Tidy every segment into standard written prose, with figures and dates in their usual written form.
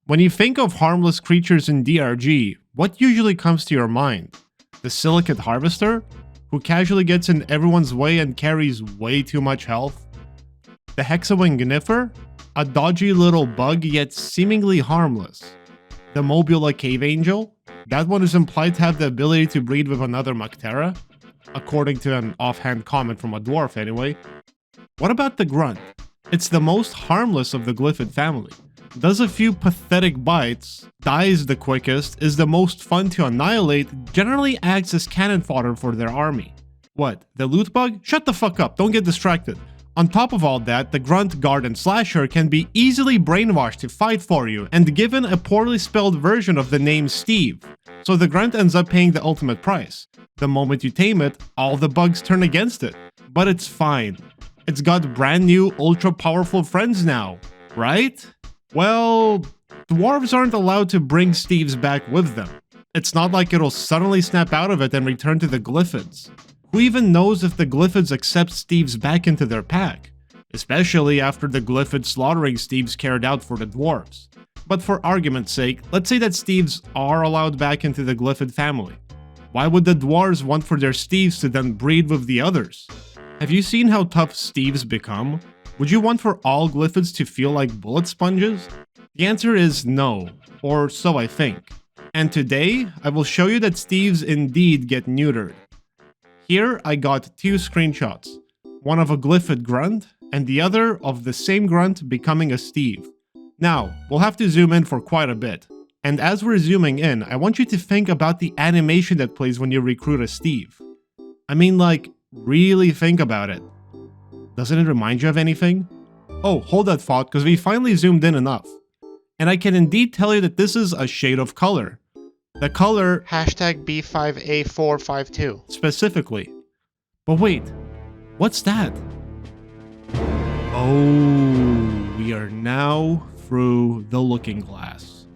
When you think of harmless creatures in DRG, what usually comes to your mind? The Silicate Harvester, who casually gets in everyone's way and carries way too much health? The Hexawing Gniffer, a dodgy little bug yet seemingly harmless? The Mobula Cave Angel, that one is implied to have the ability to breed with another Mactera, according to an offhand comment from a dwarf anyway. What about the Grunt? It's the most harmless of the Glyphid family. Does a few pathetic bites, dies the quickest, is the most fun to annihilate, generally acts as cannon fodder for their army. What, the Loot Bug? Shut the fuck up, don't get distracted. On top of all that, the Grunt, Guard, and Slasher can be easily brainwashed to fight for you and given a poorly spelled version of the name Steve, so the Grunt ends up paying the ultimate price. The moment you tame it, all the bugs turn against it. But it's fine. It's got brand new, ultra-powerful friends now, right? Well, dwarves aren't allowed to bring Steves back with them. It's not like it'll suddenly snap out of it and return to the Glyphids. Who even knows if the Glyphids accept Steves back into their pack? Especially after the Glyphids slaughtering Steves carried out for the dwarves. But for argument's sake, let's say that Steves are allowed back into the Glyphid family. Why would the dwarves want for their Steves to then breed with the others? Have you seen how tough Steves become? Would you want for all Glyphids to feel like bullet sponges? The answer is no, or so I think. And today, I will show you that Steves indeed get neutered. Here I got two screenshots, one of a Glyphid Grunt, and the other of the same Grunt becoming a Steve. Now, we'll have to zoom in for quite a bit. And as we're zooming in, I want you to think about the animation that plays when you recruit a Steve. I mean, like, really think about it. Doesn't it remind you of anything? Oh, hold that thought, because we finally zoomed in enough. And I can indeed tell you that this is a shade of color. The color #B5A452 specifically. But wait, what's that? Oh, we are now through the looking glass.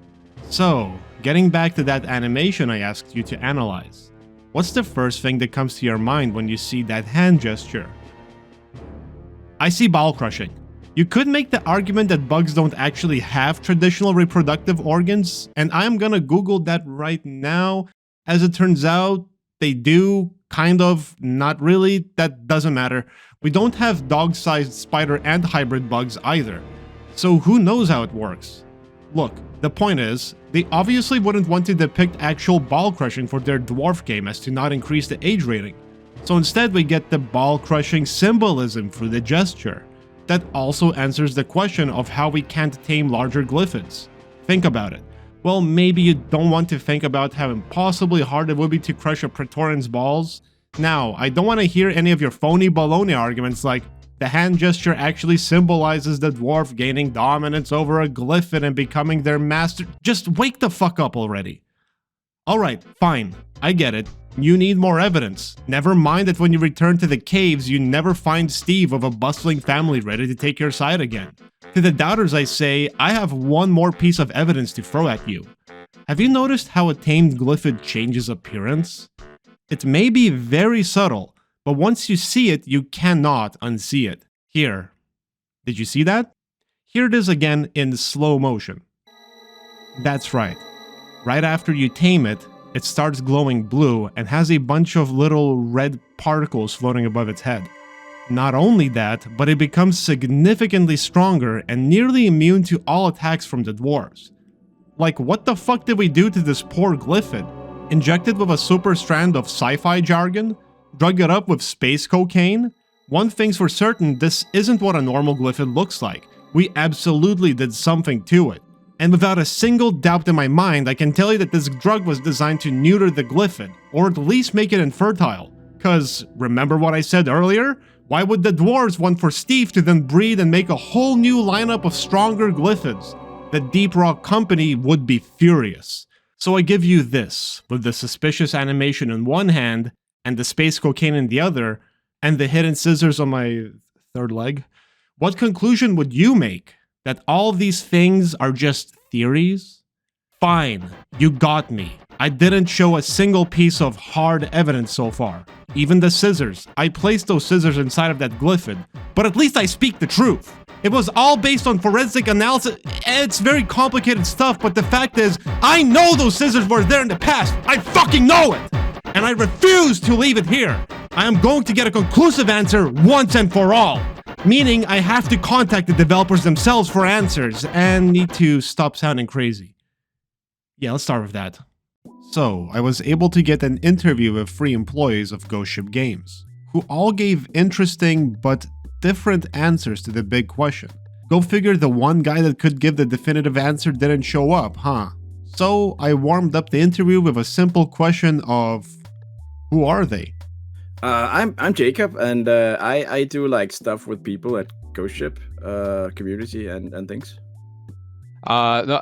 So, getting back to that animation I asked you to analyze, what's the first thing that comes to your mind when you see that hand gesture? I see bowel crushing. You could make the argument that bugs don't actually have traditional reproductive organs, and I'm gonna Google that right now. As it turns out, they do, kind of, not really, that doesn't matter. We don't have dog-sized spider and hybrid bugs either, so who knows how it works? Look, the point is, they obviously wouldn't want to depict actual bowel crushing for their dwarf game as to not increase the age rating. So instead we get the bowel crushing symbolism through the gesture. That also answers the question of how we can't tame larger Glyphids. Think about it. Well, maybe you don't want to think about how impossibly hard it would be to crush a Praetorian's balls. Now, I don't want to hear any of your phony baloney arguments like, the hand gesture actually symbolizes the dwarf gaining dominance over a Glyphid and becoming their master. Just wake the fuck up already. Alright, fine, I get it. You need more evidence. Never mind that when you return to the caves, you never find Steve of a bustling family ready to take your side again. To the doubters I say, I have one more piece of evidence to throw at you. Have you noticed how a tamed Glyphid changes appearance? It may be very subtle, but once you see it, you cannot unsee it. Here. Did you see that? Here it is again in slow motion. That's right. Right after you tame it, it starts glowing blue and has a bunch of little red particles floating above its head. Not only that, but it becomes significantly stronger and nearly immune to all attacks from the dwarves. Like, what the fuck did we do to this poor Glyphid? Injected with a super strand of sci-fi jargon? Drug it up with space cocaine? One thing's for certain, this isn't what a normal Glyphid looks like. We absolutely did something to it. And without a single doubt in my mind, I can tell you that this drug was designed to neuter the Glyphid, or at least make it infertile. Cause, remember what I said earlier? Why would the dwarves want for Steve to then breed and make a whole new lineup of stronger Glyphids? The Deep Rock Company would be furious. So I give you this, with the suspicious animation in one hand, and the space cocaine in the other, and the hidden scissors on my third leg. What conclusion would you make? That all these things are just theories? Fine, you got me. I didn't show a single piece of hard evidence so far. Even the scissors. I placed those scissors inside of that Glyphid. But at least I speak the truth. It was all based on forensic analysis. It's very complicated stuff, but the fact is, I know those scissors were there in the past. I fucking know it! And I refuse to leave it here. I am going to get a conclusive answer once and for all. Meaning I have to contact the developers themselves for answers and need to stop sounding crazy. Yeah, let's start with that. So, I was able to get an interview with 3 employees of Ghost Ship Games, who all gave interesting but different answers to the big question. Go figure, the one guy that could give the definitive answer didn't show up, huh? So, I warmed up the interview with a simple question of, who are they? I'm Jacob, and I do like stuff with people at Ghost Ship community and things. No,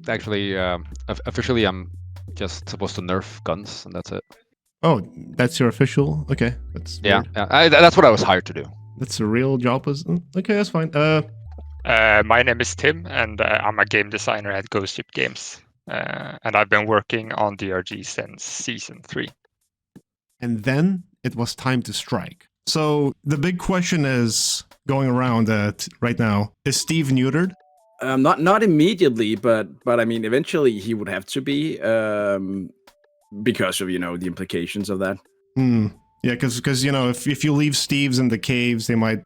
actually, officially, I'm just supposed to nerf guns, and that's it. Oh, that's your official? Okay, that's Yeah, weird. that's what I was hired to do. That's a real job. Okay, that's fine. My name is Tim, and I'm a game designer at Ghost Ship Games. And I've been working on DRG since season 3. And then it was time to strike. So the big question is going around right now: is Steve neutered? Not immediately, but I mean, eventually he would have to be because of the implications of that. Yeah, because if you leave Steve's in the caves, they might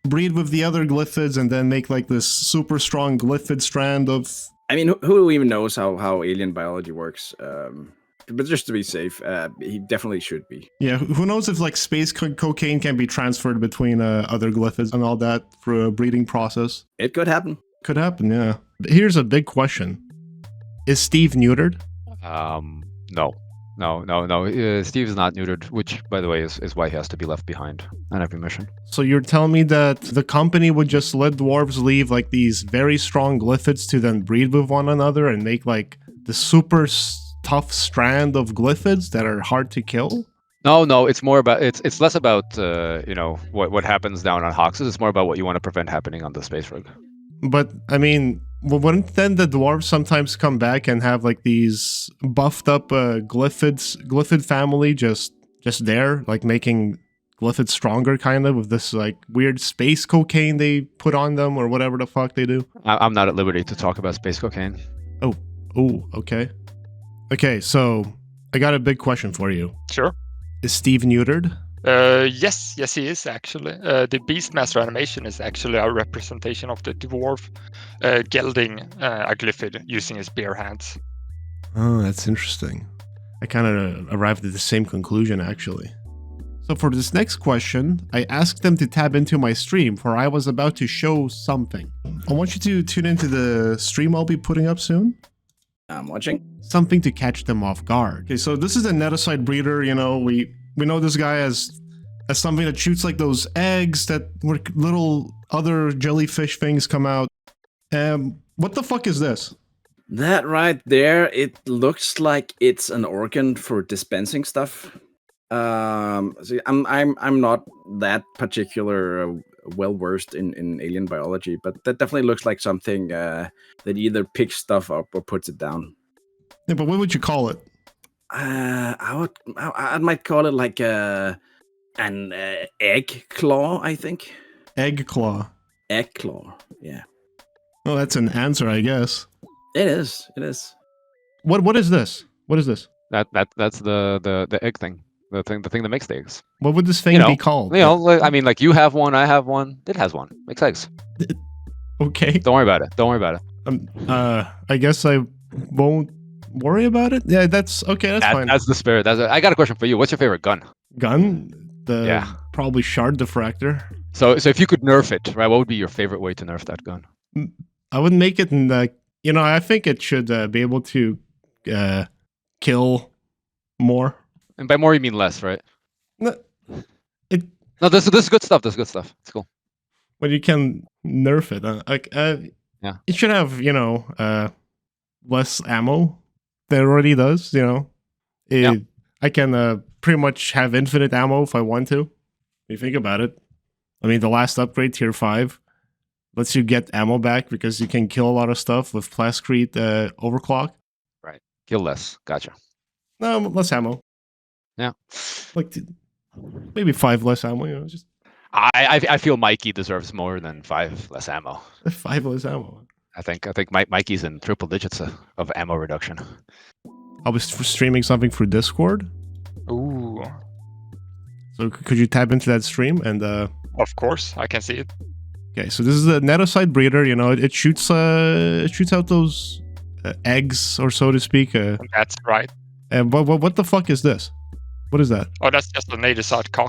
breed with the other glyphids and then make like this super strong glyphid strand of. I mean, who even knows how alien biology works? But just to be safe, he definitely should be. Yeah, who knows if like space cocaine can be transferred between other glyphids and all that through a breeding process? It could happen. Could happen, yeah. Here's a big question: is Steve neutered? No. Steve is not neutered, which, by the way, is why he has to be left behind on every mission. So you're telling me that the company would just let dwarves leave like these very strong glyphids to then breed with one another and make like the super tough strand of glyphids that are hard to kill? No, it's more about it's less about what happens down on Hoxes. It's more about what you want to prevent happening on the space rig. But I mean, wouldn't then the dwarves sometimes come back and have like these buffed up glyphid family just there, like making glyphids stronger, kind of, with this like weird space cocaine they put on them or whatever the fuck they do? I'm not at liberty to talk about space cocaine. Oh, okay. Okay, so I got a big question for you. Sure. Is Steve neutered? Yes, he is actually. The Beastmaster animation is actually a representation of the dwarf gelding a glyphid using his bare hands. Oh, that's interesting. I kind of arrived at the same conclusion, actually. So for this next question, I asked them to tab into my stream, for I was about to show something. I want you to tune into the stream I'll be putting up soon. I'm watching. Something to catch them off guard. Okay, so this is a neticide breeder, we know this guy as something that shoots like those eggs that where little other jellyfish things come out. What the fuck is this? That right there, it looks like it's an organ for dispensing stuff. See, I'm not that particular well versed in alien biology, but that definitely looks like something that either picks stuff up or puts it down. Yeah, but what would you call it? I might call it like an egg claw, I think. Egg claw. Egg claw, yeah. Oh, that's an answer, I guess. It is. What is this? What is this? That's the egg thing. The thing that makes the eggs. What would this thing be called? I mean, like you have one, I have one. It has one. Makes eggs. Okay. Don't worry about it. I guess I won't worry about it. Yeah, that's okay. That's fine. That's the spirit. I got a question for you. What's your favorite gun? Gun? Probably shard diffractor. So if you could nerf it, right? What would be your favorite way to nerf that gun? I would make it in I think it should be able to kill more. And by more you mean less, right? No, this is good stuff. This is good stuff. It's cool. But you can nerf it. Yeah. It should have less ammo than it already does. I can pretty much have infinite ammo if I want to. If you think about it. I mean, the last upgrade, Tier 5, lets you get ammo back because you can kill a lot of stuff with Plascrete Overclock. Right. Kill less. Gotcha. No, less ammo. Yeah. Like maybe 5 less ammo. I feel Mikey deserves more than 5 less ammo. 5 less ammo. I think Mikey's in triple digits of ammo reduction. I'll be streaming something through Discord. Ooh. So could you tap into that stream and Of course, I can see it. okay, so this is a netocide breeder. You know, it shoots out those eggs, or so to speak. That's right. And what the fuck is this? What is that? Oh, that's just a Neutered cock.